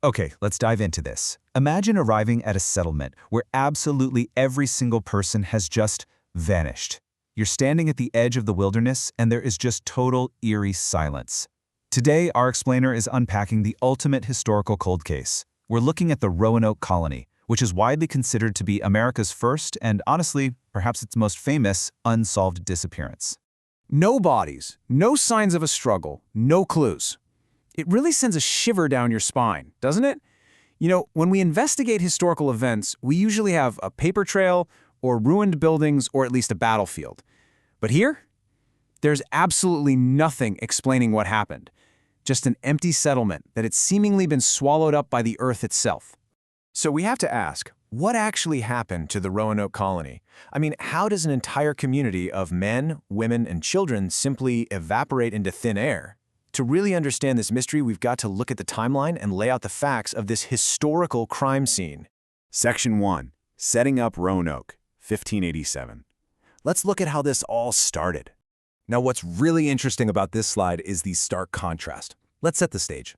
Okay, let's dive into this. Imagine arriving at a settlement where absolutely every single person has just vanished. You're standing at the edge of the wilderness and there is just total eerie silence. Today, our explainer is unpacking the ultimate historical cold case. We're looking at the Roanoke Colony, which is widely considered to be America's first and, honestly, perhaps its most famous, unsolved disappearance. No bodies, no signs of a struggle, no clues. It really sends a shiver down your spine, doesn't it? You know, when we investigate historical events, we usually have a paper trail or ruined buildings or at least a battlefield. But here, there's absolutely nothing explaining what happened. Just an empty settlement that had seemingly been swallowed up by the earth itself. So we have to ask, what actually happened to the Roanoke colony? I mean, how does an entire community of men, women, and children simply evaporate into thin air? To really understand this mystery, we've got to look at the timeline and lay out the facts of this historical crime scene. Section 1. Setting up Roanoke, 1587. Let's look at how this all started. Now, what's really interesting about this slide is the stark contrast. Let's set the stage.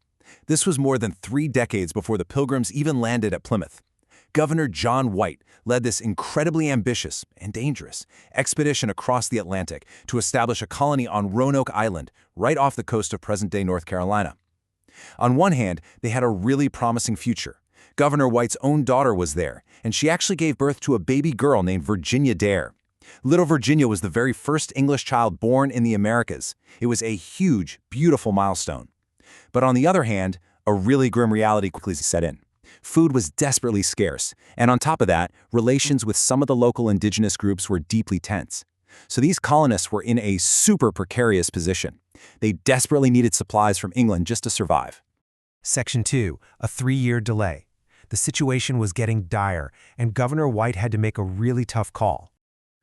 This was more than 3 decades before the Pilgrims even landed at Plymouth. Governor John White led this incredibly ambitious and dangerous expedition across the Atlantic to establish a colony on Roanoke Island, right off the coast of present-day North Carolina. On one hand, they had a really promising future. Governor White's own daughter was there, and she actually gave birth to a baby girl named Virginia Dare. Little Virginia was the very first English child born in the Americas. It was a huge, beautiful milestone. But on the other hand, a really grim reality quickly set in. Food was desperately scarce, and on top of that, relations with some of the local indigenous groups were deeply tense. So these colonists were in a super precarious position. They desperately needed supplies from England just to survive. Section 2, a 3-year delay. The situation was getting dire, and Governor White had to make a really tough call.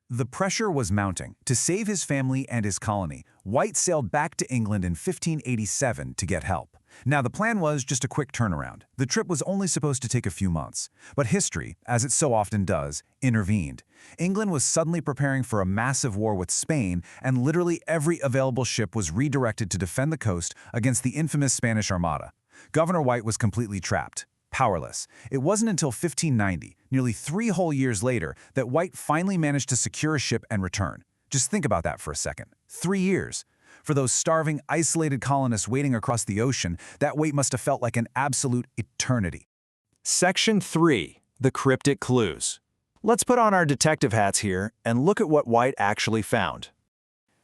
The pressure was mounting. To save his family and his colony, White sailed back to England in 1587 to get help. Now, the plan was just a quick turnaround. The trip was only supposed to take a few months. But history, as it so often does, intervened. England was suddenly preparing for a massive war with Spain, and literally every available ship was redirected to defend the coast against the infamous Spanish Armada. Governor White was completely trapped. Powerless. It wasn't until 1590, nearly 3 whole years later, that White finally managed to secure a ship and return. Just think about that for a second. 3 years. For those starving, isolated colonists waiting across the ocean, that wait must have felt like an absolute eternity. Section 3. The cryptic clues. Let's put on our detective hats here and look at what White actually found.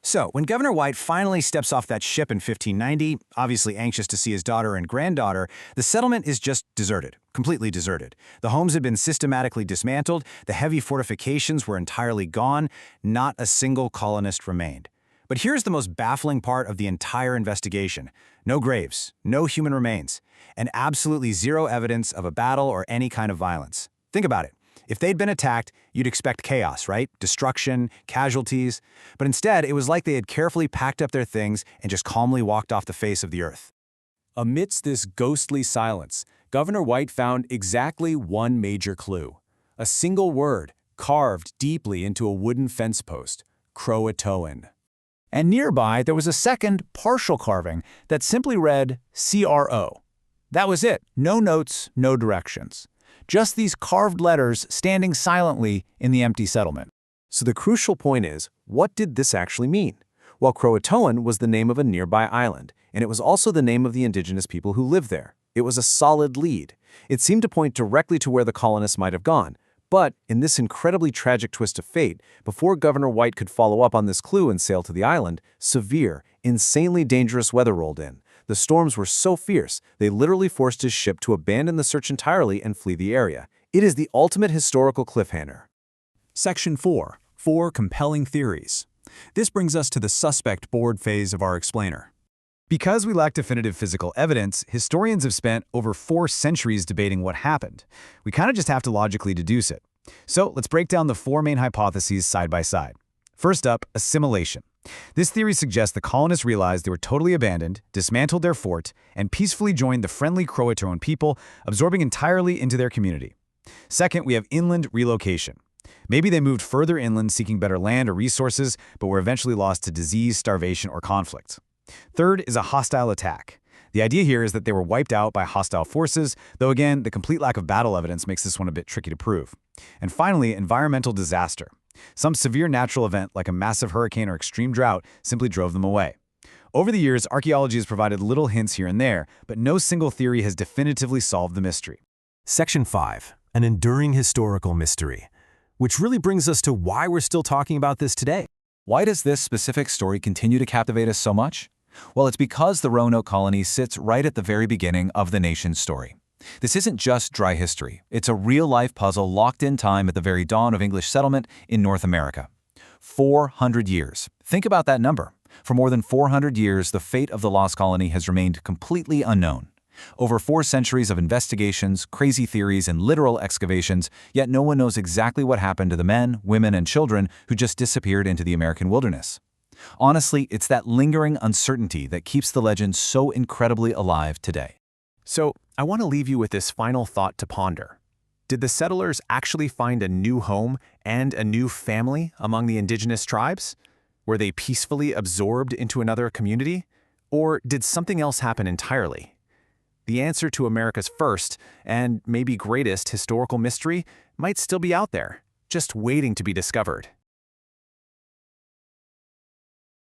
So, when Governor White finally steps off that ship in 1590, obviously anxious to see his daughter and granddaughter, the settlement is just deserted, completely deserted. The homes had been systematically dismantled, the heavy fortifications were entirely gone, not a single colonist remained. But here's the most baffling part of the entire investigation. No graves, no human remains, and absolutely zero evidence of a battle or any kind of violence. Think about it. If they'd been attacked, you'd expect chaos, right? Destruction, casualties. But instead, it was like they had carefully packed up their things and just calmly walked off the face of the earth. Amidst this ghostly silence, Governor White found exactly one major clue. A single word, carved deeply into a wooden fence post: Croatoan. And nearby, there was a second, partial carving that simply read CRO. That was it. No notes, no directions. Just these carved letters standing silently in the empty settlement. So the crucial point is, what did this actually mean? Well, Croatoan was the name of a nearby island, and it was also the name of the indigenous people who lived there. It was a solid lead. It seemed to point directly to where the colonists might have gone. But in this incredibly tragic twist of fate, before Governor White could follow up on this clue and sail to the island, severe, insanely dangerous weather rolled in. The storms were so fierce, they literally forced his ship to abandon the search entirely and flee the area. It is the ultimate historical cliffhanger. Section 4. 4 compelling theories. This brings us to the suspect board phase of our explainer. Because we lack definitive physical evidence, historians have spent over 4 centuries debating what happened. We kind of just have to logically deduce it. So let's break down the 4 main hypotheses side by side. First up, assimilation. This theory suggests the colonists realized they were totally abandoned, dismantled their fort, and peacefully joined the friendly Croatoan people, absorbing entirely into their community. Second, we have inland relocation. Maybe they moved further inland seeking better land or resources, but were eventually lost to disease, starvation, or conflict. Third is a hostile attack. The idea here is that they were wiped out by hostile forces, though again, the complete lack of battle evidence makes this one a bit tricky to prove. And finally, environmental disaster. Some severe natural event, like a massive hurricane or extreme drought, simply drove them away. Over the years, archaeology has provided little hints here and there, but no single theory has definitively solved the mystery. Section 5. An enduring historical mystery. Which really brings us to why we're still talking about this today. Why does this specific story continue to captivate us so much? Well, it's because the Roanoke colony sits right at the very beginning of the nation's story. This isn't just dry history. It's a real-life puzzle locked in time at the very dawn of English settlement in North America. 400 years. Think about that number. For more than 400 years, the fate of the Lost Colony has remained completely unknown. Over 4 centuries of investigations, crazy theories, and literal excavations, yet no one knows exactly what happened to the men, women, and children who just disappeared into the American wilderness. Honestly, it's that lingering uncertainty that keeps the legend so incredibly alive today. So, I want to leave you with this final thought to ponder. Did the settlers actually find a new home and a new family among the indigenous tribes? Were they peacefully absorbed into another community? Or did something else happen entirely? The answer to America's first, and maybe greatest, historical mystery might still be out there, just waiting to be discovered.